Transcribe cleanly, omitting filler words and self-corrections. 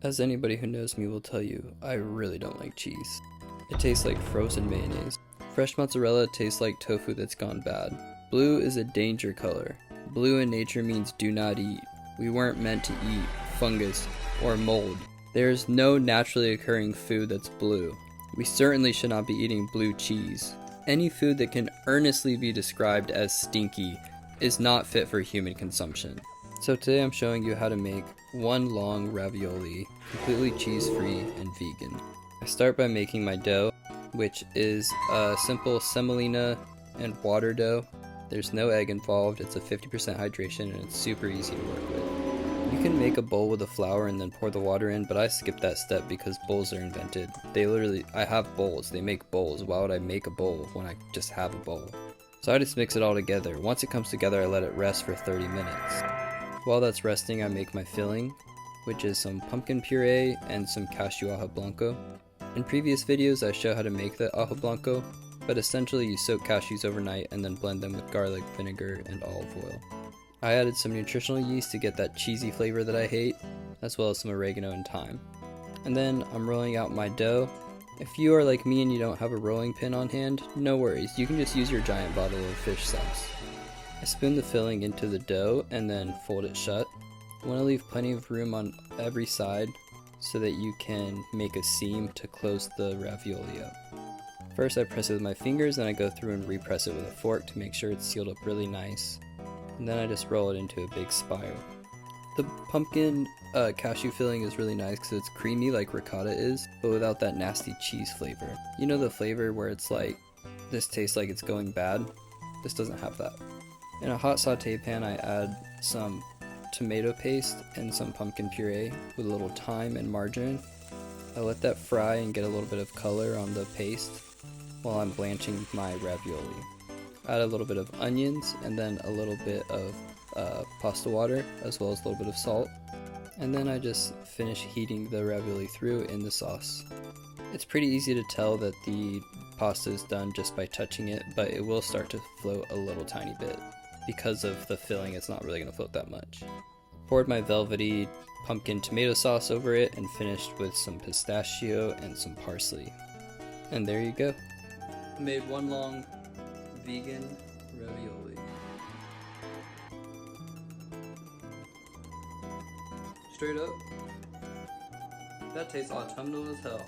As anybody who knows me will tell you, I really don't like cheese. It tastes like frozen mayonnaise. Fresh mozzarella tastes like tofu that's gone bad. Blue is a danger color. Blue in nature means do not eat. We weren't meant to eat fungus or mold. There is no naturally occurring food that's blue. We certainly should not be eating blue cheese. Any food that can earnestly be described as stinky is not fit for human consumption. So today I'm showing you how to make one long ravioli, completely cheese-free and vegan. I start by making my dough, which is a simple semolina and water dough. There's no egg involved, it's a 50% hydration, and it's super easy to work with. You can make a bowl with the flour and then pour the water in, but I skip that step because bowls are invented. I have bowls, they make bowls. Why would I make a bowl when I just have a bowl? So I just mix it all together. Once it comes together, I let it rest for 30 minutes. While that's resting, I make my filling, which is some pumpkin puree and some cashew ajo blanco. In previous videos, I show how to make the ajo blanco, but essentially you soak cashews overnight and then blend them with garlic, vinegar, and olive oil. I added some nutritional yeast to get that cheesy flavor that I hate, as well as some oregano and thyme. And then I'm rolling out my dough. If you are like me and you don't have a rolling pin on hand, no worries, you can just use your giant bottle of fish sauce. I spoon the filling into the dough and then fold it shut. You want to leave plenty of room on every side so that you can make a seam to close the ravioli up. First I press it with my fingers, then I go through and repress it with a fork to make sure it's sealed up really nice. And then I just roll it into a big spiral. The pumpkin cashew filling is really nice because it's creamy like ricotta is, but without that nasty cheese flavor. You know the flavor where it's like, this tastes like it's going bad? This doesn't have that. In a hot saute pan, I add some tomato paste and some pumpkin puree with a little thyme and margarine. I let that fry and get a little bit of color on the paste while I'm blanching my ravioli. Add a little bit of onions and then a little bit of pasta water, as well as a little bit of salt. And then I just finish heating the ravioli through in the sauce. It's pretty easy to tell that the pasta is done just by touching it, but it will start to float a little tiny bit. Because of the filling, it's not really going to float that much. Poured my velvety pumpkin tomato sauce over it and finished with some pistachio and some parsley. And there you go. I made one long vegan ravioli. Straight up, that tastes autumnal as hell.